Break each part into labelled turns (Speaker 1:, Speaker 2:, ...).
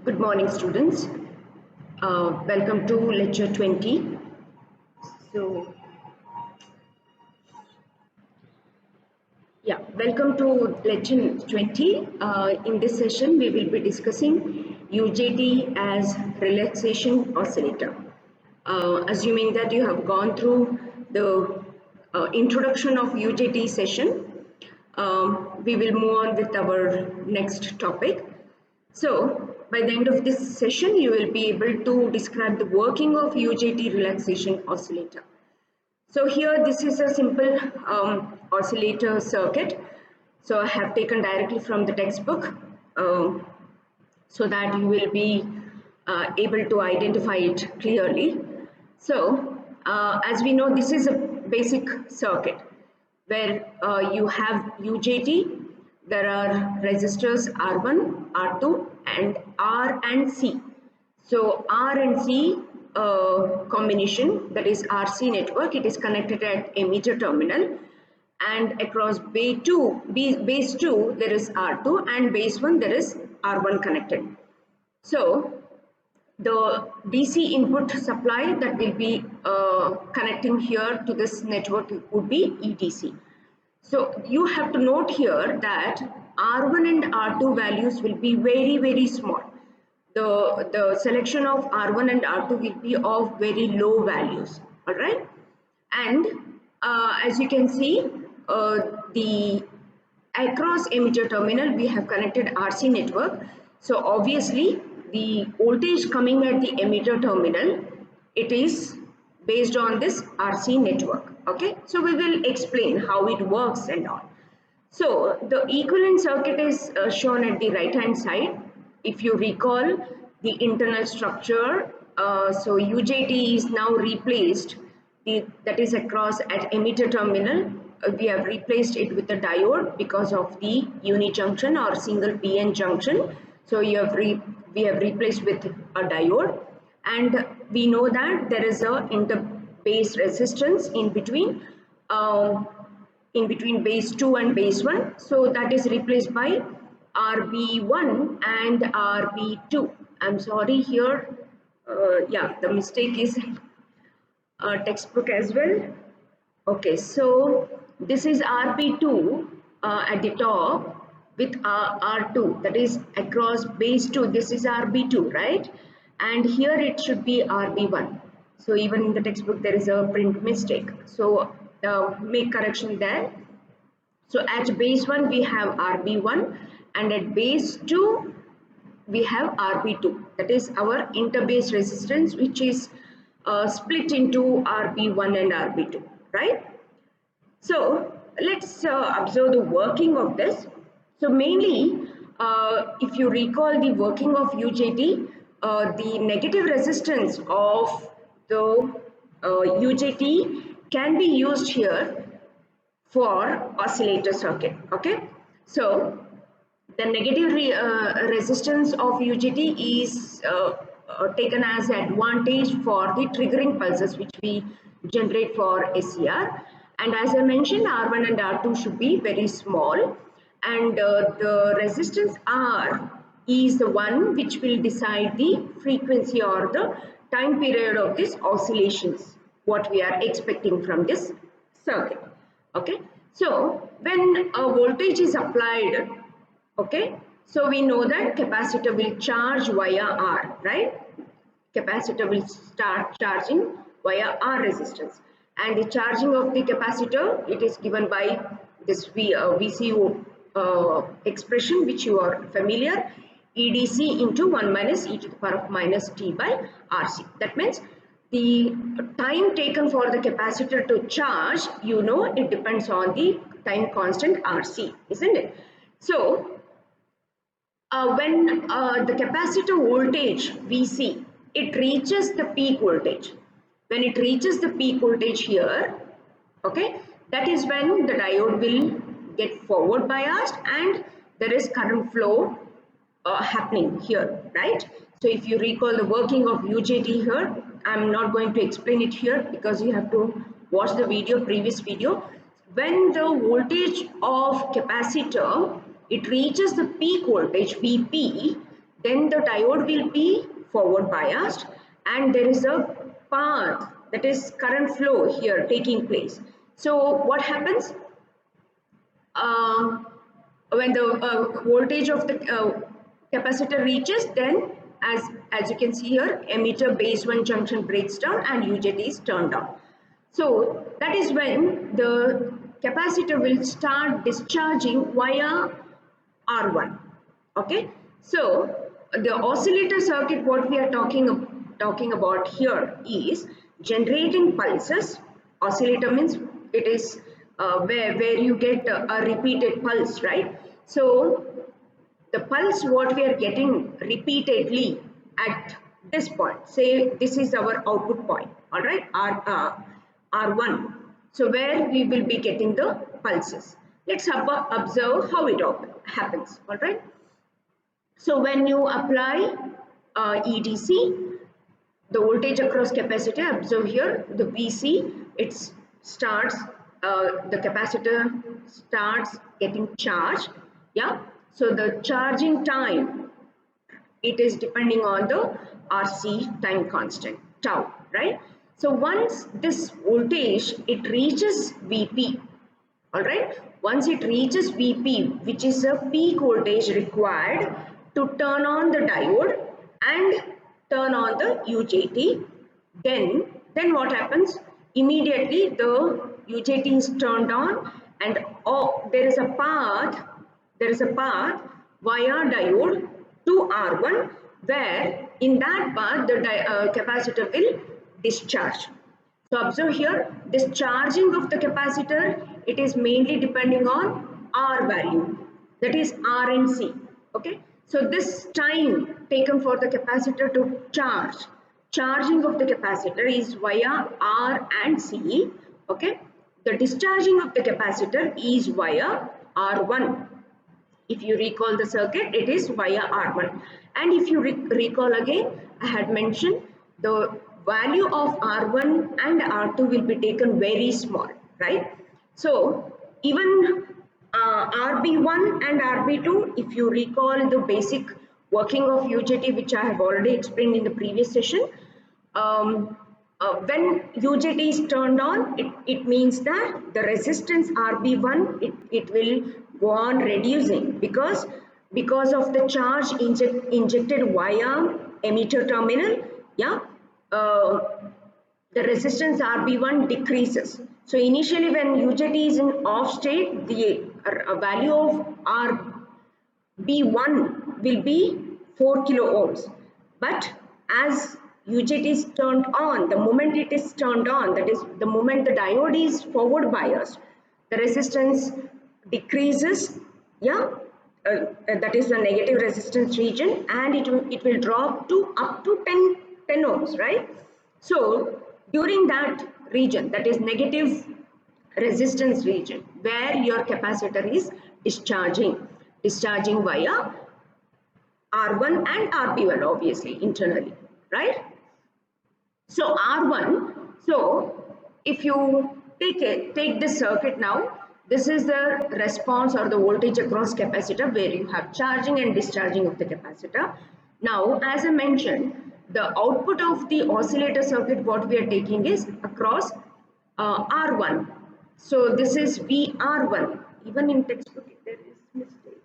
Speaker 1: Good morning, students. Welcome to lecture 20. So, welcome to lecture 20. In this session, we will be discussing UJT as relaxation oscillator. Assuming that you have gone through the introduction of UJT session, we will move on with our next topic. So, by the end of this session, you will be able to describe the working of UJT relaxation oscillator. So here, this is a simple oscillator circuit. So I have taken directly from the textbook so that you will be able to identify it clearly. So as we know, this is a basic circuit where you have UJT. There are resistors R1, R2 and R and C. So R and C combination, that is RC network, it is connected at emitter terminal, and across base 2 there is R2 and base 1 there is R1 connected. So the DC input supply that will be connecting here to this network would be EDC. So you have to note here that R1 and R2 values will be very small. The selection of R1 and R2 will be of very low values, all right? And as you can see, the across emitter terminal we have connected RC network. So obviously the voltage coming at the emitter terminal, it is based on this RC network. Okay, so we will explain how it works and all. So the equivalent circuit is shown at the right hand side. If you recall the internal structure, so UJT is now replaced, that is across at emitter terminal. We have replaced it with a diode because of the unijunction or single PN junction. So we have replaced with a diode, and we know that there is a inter-base resistance in between base 2 and base 1. So that is replaced by RB1 and RB2. I'm sorry here, the mistake is textbook as well. Okay, so this is RB2 at the top with R2, that is across base 2. This is RB2, right? And here it should be RB1. So even in the textbook there is a print mistake. So make correction there. So at base 1 we have RB1 and at base 2 we have RB2. That is our interbase resistance, which is split into RB1 and RB2, right? So let's observe the working of this. So mainly, if you recall the working of UJT, the negative resistance of the UJT can be used here for oscillator circuit. Okay, so the negative resistance of UJT is taken as advantage for the triggering pulses which we generate for SCR. And as I mentioned, R1 and R2 should be very small, and the resistance R is the one which will decide the frequency or the time period of these oscillations, what we are expecting from this circuit. Okay, so when a voltage is applied, okay, so we know that capacitor will charge via R, right? Capacitor will start charging via R resistance, and the charging of the capacitor, it is given by this VCO expression which you are familiar, EDC into 1 minus e to the power of minus t by RC. That means the time taken for the capacitor to charge, you know, it depends on the time constant RC, isn't it? So when the capacitor voltage VC, it reaches the peak voltage. When it reaches the peak voltage here, okay, that is when the diode will get forward biased and there is current flow happening here, right? So if you recall the working of UJT here, I'm not going to explain it here because you have to watch the video, previous video. When the voltage of capacitor, it reaches the peak voltage VP, then the diode will be forward biased, and there is a path, that is current flow here taking place. So what happens? When the voltage of the capacitor reaches, then as you can see here, emitter base 1 junction breaks down and UJT is turned on. So that is when the capacitor will start discharging via R1. Okay, so the oscillator circuit, what we are talking about here is generating pulses. Oscillator means it is where you get a repeated pulse, right? So the pulse what we are getting repeatedly at this point, say this is our output point, all right, R1. So where we will be getting the pulses. Let's observe how it happens, all right. So when you apply EDC, the voltage across capacitor, observe here the VC, it starts, the capacitor starts getting charged, yeah. So the charging time, it is depending on the RC time constant, tau, right? So once this voltage, it reaches VP, all right, once it reaches VP, which is a peak voltage required to turn on the diode and turn on the UJT, then what happens? Immediately the UJT is turned on, and there is a path via diode to R1, where in that path the capacitor will discharge. So observe here, this charging of the capacitor, it is mainly depending on R value, that is R and C. Okay, so this time taken for the capacitor to charging of the capacitor is via R and C. Okay, the discharging of the capacitor is via R1. If you recall the circuit, it is via R1. And if you recall again, I had mentioned the value of R1 and R2 will be taken very small, right? So even RB1 and RB2, if you recall the basic working of UJT, which I have already explained in the previous session, when UJT is turned on, it means that the resistance RB1, it will go on reducing because of the charge injected via emitter terminal, yeah. The resistance RB1 decreases. So initially when UJT is in off state, the value of RB1 will be 4 kilo ohms. But as UJT is turned on, the moment it is turned on, that is the moment the diode is forward biased, the resistance decreases, yeah, that is the negative resistance region, and it will drop to up to 10 ohms, right? So during that region, that is negative resistance region, where your capacitor is discharging via R1 and RB1, obviously internally, right? So R1, so if you take this circuit now, this is the response or the voltage across capacitor, where you have charging and discharging of the capacitor. Now, as I mentioned, the output of the oscillator circuit, what we are taking is across R1. So this is VR1. Even in textbook there is mistake.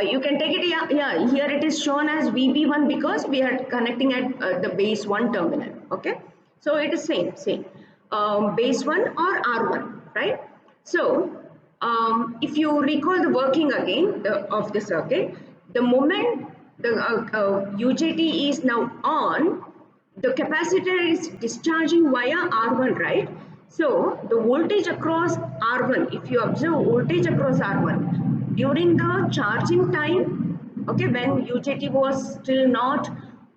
Speaker 1: You can take it, yeah, here it is shown as VB1 because we are connecting at the base 1 terminal, okay? So it is same, base 1 or R1, right? So if you recall the working again of the circuit, the moment the UJT is now on, the capacitor is discharging via R1, right? So the voltage across R1, if you observe voltage across R1 during the charging time, okay, when UJT was still not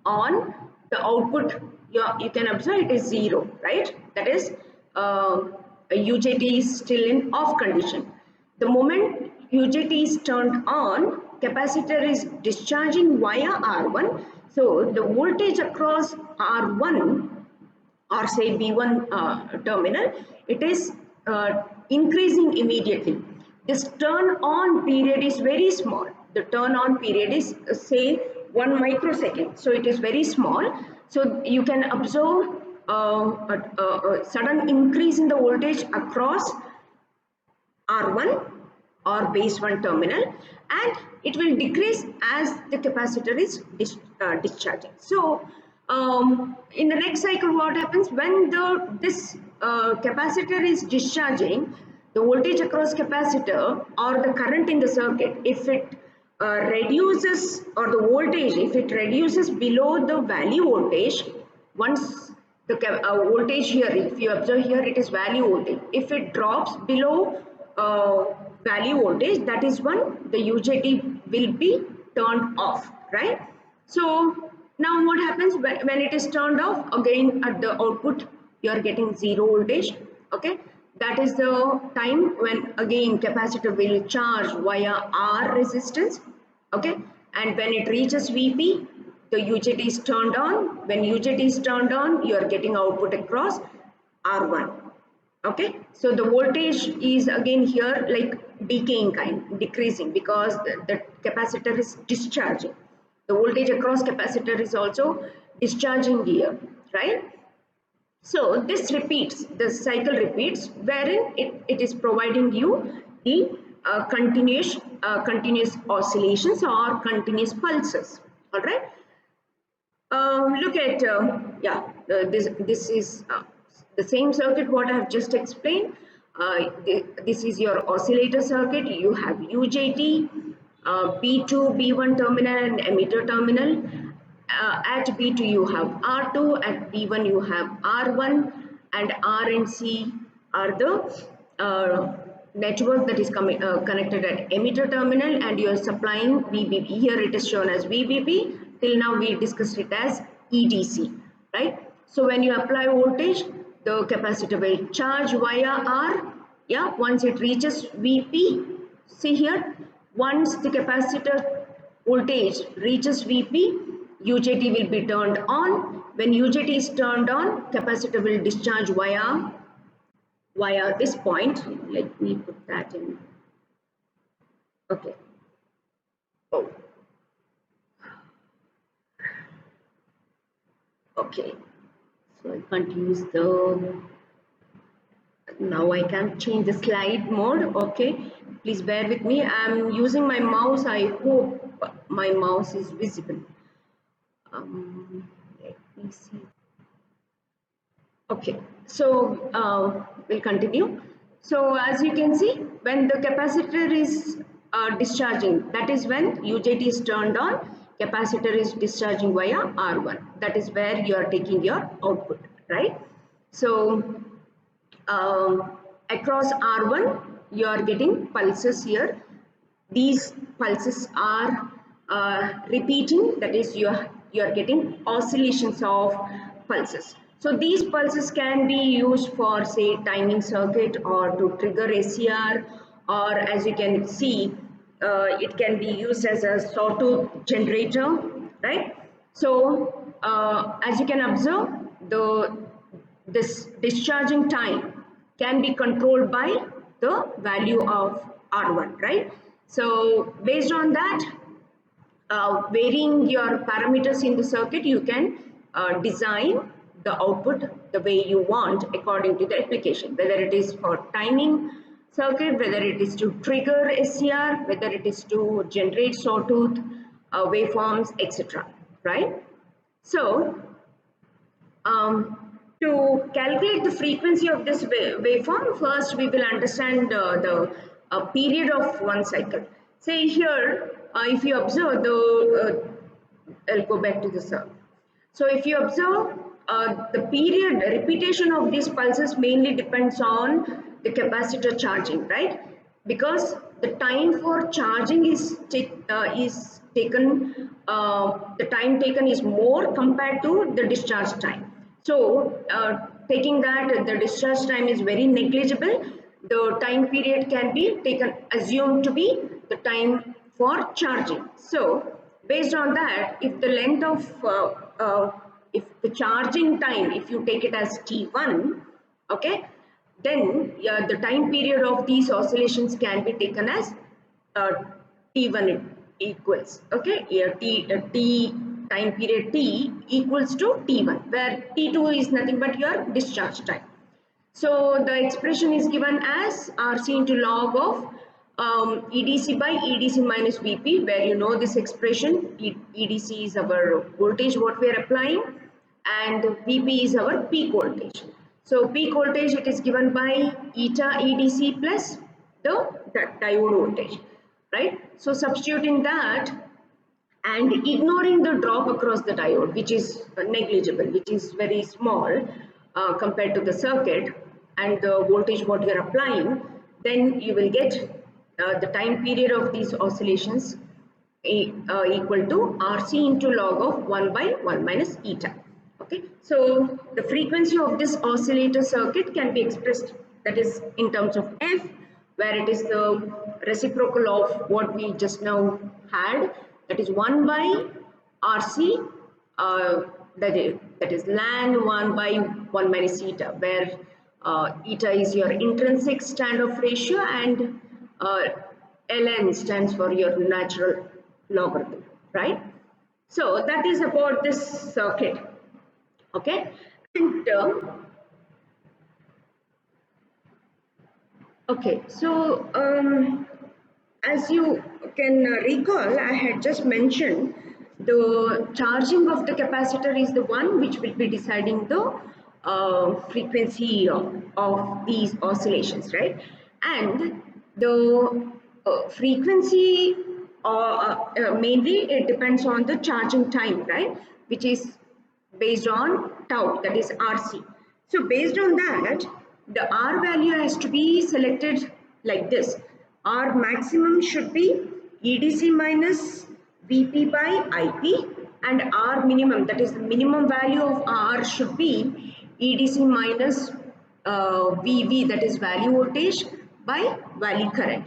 Speaker 1: on, the output, you can observe it is 0, right? That is UJT is still in off condition. The moment UJT is turned on, capacitor is discharging via R1. So the voltage across R1 or say B1 terminal, it is increasing immediately. This turn on period is very small. the turn on period is say 1 microsecond, so it is very small. So you can observe a sudden increase in the voltage across R1 or base 1 terminal, and it will decrease as the capacitor is discharging. So in the next cycle, what happens when this capacitor is discharging, the voltage across capacitor or the current in the circuit, if it reduces, or the voltage, if it reduces below the value voltage, once the voltage here, if you observe here, it is value voltage. If it drops below value voltage, that is when the UJT will be turned off, right? So now what happens when it is turned off? Again, at the output you are getting 0 voltage. Okay, that is the time when again capacitor will charge via R resistance. Okay, and when it reaches Vp, the UJT is turned on. When UJT is turned on, you are getting output across R1. Okay, so the voltage is again here like decaying kind, decreasing, because the capacitor is discharging. The voltage across capacitor is also discharging here, right? So this repeats, the cycle repeats, wherein it is providing you the continuous oscillations or continuous pulses. All right. Look at this is the same circuit what I have just explained. This is your oscillator circuit. You have UJT, B2, B1 terminal and emitter terminal. At B2 you have R2, at B1 you have R1, and R and C are the network that is connected at emitter terminal, and you are supplying VBB. Here it is shown as VBB. Till now we discussed it as EDC, right? So when you apply voltage, the capacitor will charge via R. Yeah, once it reaches Vp, see here, once the capacitor voltage reaches Vp, UJT will be turned on. When UJT is turned on, capacitor will discharge via this point. Let me put that in. Okay. Oh. Okay. So I can't use the. Now I can change the slide mode. Okay. Please bear with me. I'm using my mouse. I hope my mouse is visible. Let me see. Okay, so we'll continue. So as you can see, when the capacitor is discharging, that is when UJT is turned on, capacitor is discharging via R1. That is where you are taking your output, right? So across R1, you are getting pulses here. These pulses are repeating, that is you are getting oscillations of pulses. So these pulses can be used for say timing circuit or to trigger SCR, or as you can see, it can be used as a sawtooth generator, right? So as you can observe, this discharging time can be controlled by the value of R1, right? So based on that, varying your parameters in the circuit, you can design the output the way you want according to the application, whether it is for timing circuit, whether it is to trigger SCR, whether it is to generate sawtooth waveforms, etc. Right? So to calculate the frequency of this waveform, first we will understand the period of one cycle. Say here, if you observe I'll go back to the circle. So if you observe, the period repetition of these pulses mainly depends on the capacitor charging, right? Because the time for charging is taken, the time taken is more compared to the discharge time. So taking that the discharge time is very negligible, the time period can be assumed to be the time for charging. So based on that, if the length of if the charging time, if you take it as T1, okay, then the time period of these oscillations can be taken as T1 equals, okay, here t time period t equals to t1, where t2 is nothing but your discharge time. So the expression is given as RC into log of EDC by EDC minus VP, where you know this expression, EDC is our voltage what we are applying and VP is our peak voltage. So peak voltage, it is given by eta EDC plus the diode voltage, right? So substituting that and ignoring the drop across the diode, which is negligible, which is very small compared to the circuit and the voltage what you are applying, then you will get the time period of these oscillations equal to RC into log of 1 by 1 minus eta. Okay, so the frequency of this oscillator circuit can be expressed, that is in terms of F, where it is the reciprocal of what we just now had, that is 1 by RC, that is ln 1 by 1 minus eta, where eta is your intrinsic standoff ratio and ln stands for your natural logarithm, right? So that is about this circuit, okay? And okay, so as you can recall, I had just mentioned the charging of the capacitor is the one which will be deciding the frequency of these oscillations, right? And the frequency mainly it depends on the charging time, right? Which is based on tau, that is RC. So based on that, the R value has to be selected like this. R maximum should be EDC minus VP by IP, and R minimum, that is the minimum value of R, should be EDC minus VV, that is value voltage, by value current.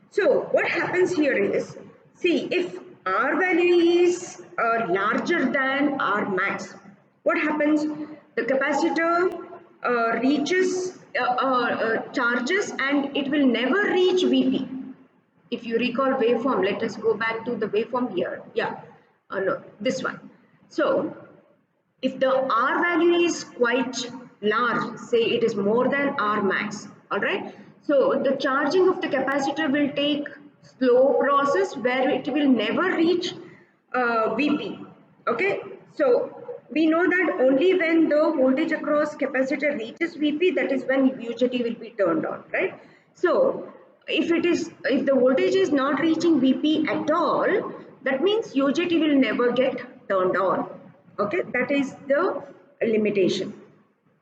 Speaker 1: So what happens here is, see, if R value is larger than R max, what happens? The capacitor reaches charges and it will never reach VP. If you recall waveform, let us go back to the waveform here. Yeah, no, this one. So if the R value is quite large, say it is more than R max, all right? So the charging of the capacitor will take slow process where it will never reach VP, okay? So we know that only when the voltage across capacitor reaches VP, that is when UJT will be turned on, right? So if the voltage is not reaching VP at all, that means UJT will never get turned on. Okay, that is the limitation.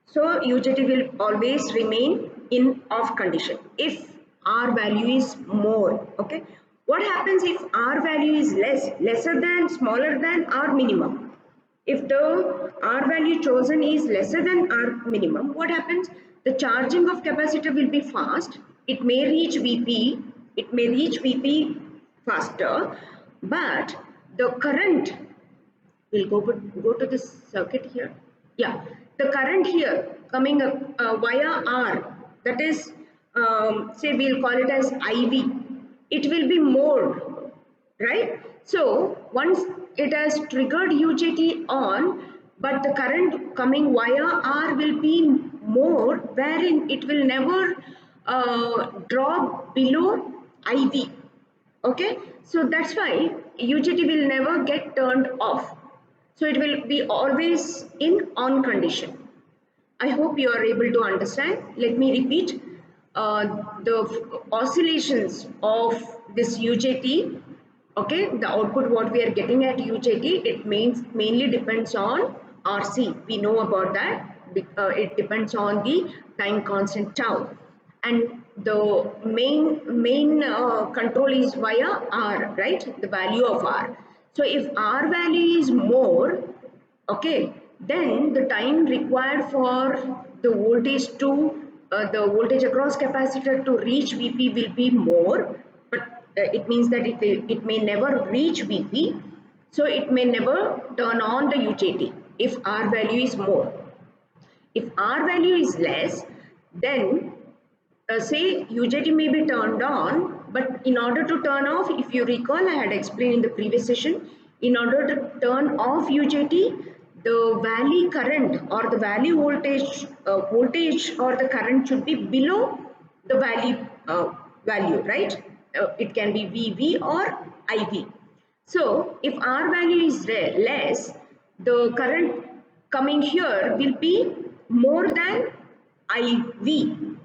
Speaker 1: So UJT will always remain in off condition if R value is more. Okay, what happens if R value is lesser than, smaller than R minimum? If the R value chosen is lesser than R minimum, what happens? The charging of capacitor will be fast. It may reach VP. It may reach VP faster, but the current, we'll go to this circuit here. Yeah, the current here coming up via R, that is, say we'll call it as IV. It will be more, right? So once it has triggered UJT on, but the current coming via R will be more, wherein it will never drop below IV. Okay, so that's why UJT will never get turned off. So it will be always in on condition. I hope you are able to understand. Let me repeat. The oscillations of this UJT, okay, the output what we are getting at UJT, it mainly depends on RC. We know about that. It depends on the time constant tau, and the main control is via R, right? The value of R. So if R value is more, okay, then the time required for the voltage across capacitor to reach VP will be more, but it means that it may never reach VP, so it may never turn on the UJT if R value is more. If R value is less, then say UJT may be turned on, But in order to turn off, if you recall, I had explained in the previous session, in order to turn off UJT, the valley current or the valley voltage or the current should be below the value, right? It can be VV or IV. So if R value is less, the current coming here will be more than IV,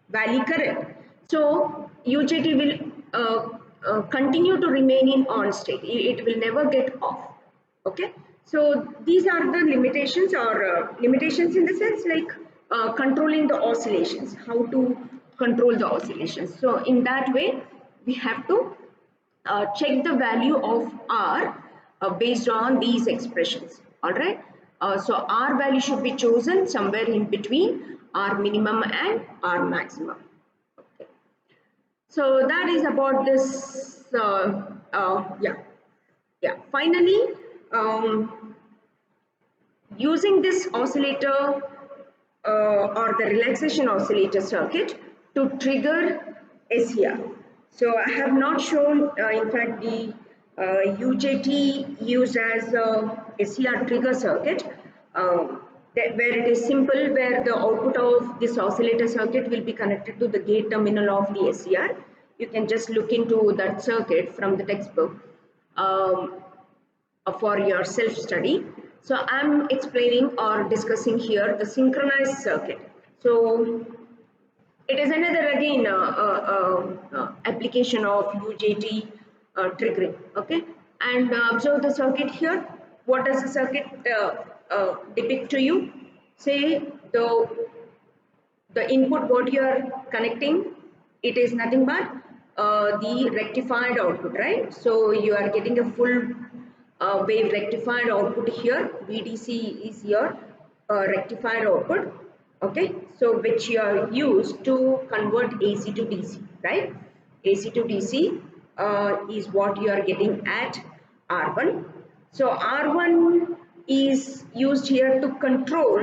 Speaker 1: valley current. So UJT will continue to remain in on state. It will never get off. Okay. So these are the limitations, or limitations in the sense like controlling the oscillations, how to control the oscillations. So in that way, we have to check the value of R based on these expressions. All right. So R value should be chosen somewhere in between R minimum and R maximum. Okay. So that is about this. Yeah. Finally, using this oscillator or the relaxation oscillator circuit to trigger SCR. So I have not shown, in fact, the UJT used as a SCR trigger circuit, where it is simple, where the output of this oscillator circuit will be connected to the gate terminal of the SCR. You can just look into that circuit from the textbook for your self-study. So I'm explaining or discussing here the synchronized circuit. So it is another again application of UJT triggering. Okay, and observe the circuit here. What does the circuit depict to you? Say the input what you are connecting, it is nothing but the rectified output, right? So you are getting a full wave rectified output here. VDC is your rectified output, okay? So which you are used to convert AC to DC, right? AC to DC is what you are getting at R1. So R1 is used here to control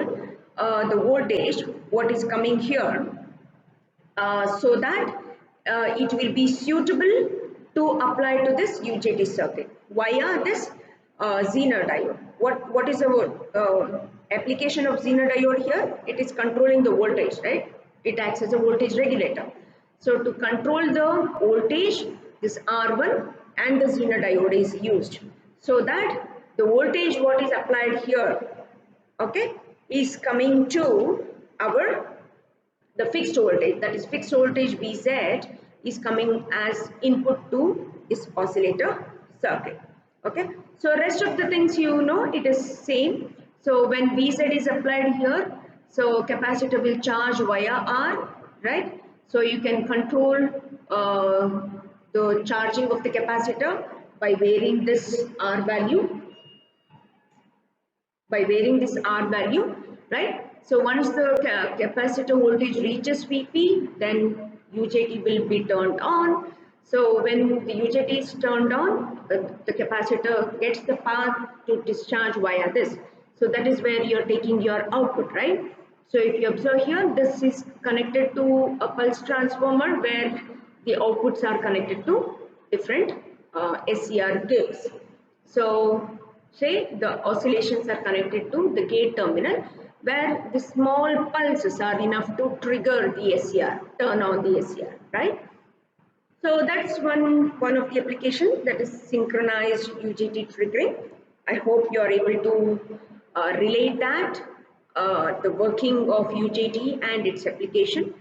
Speaker 1: the voltage, what is coming here, so that it will be suitable to apply to this UJT circuit via this Zener diode. What is the application of Zener diode here? It is controlling the voltage, right? It acts as a voltage regulator. So to control the voltage, this R1 and the Zener diode is used, so that the voltage what is applied here, okay, is coming to our the fixed voltage, that is fixed voltage Vz is coming as input to this oscillator circuit. Okay, so rest of the things you know it is same. So when Vz is applied here, so capacitor will charge via R, right? So you can control the charging of the capacitor by varying this R value, right? So once the capacitor voltage reaches Vp, then UJT will be turned on. So when the UJT is turned on, the capacitor gets the power to discharge via this. So that is where you're taking your output, right? So if you observe here, this is connected to a pulse transformer where the outputs are connected to different SCR gates. So say the oscillations are connected to the gate terminal where the small pulses are enough to trigger the SCR, turn on the SCR, right? So that's one of the applications, that is synchronized UJT triggering. I hope you are able to relate that, the working of UJT and its application.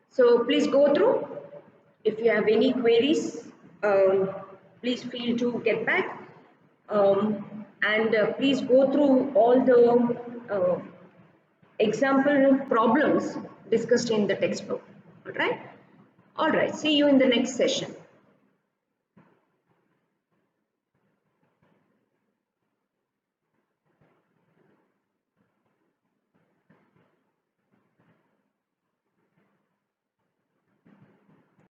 Speaker 1: So please go through. If you have any queries, please feel to get back. And please go through all the example problems discussed in the textbook. All right. See you in the next session.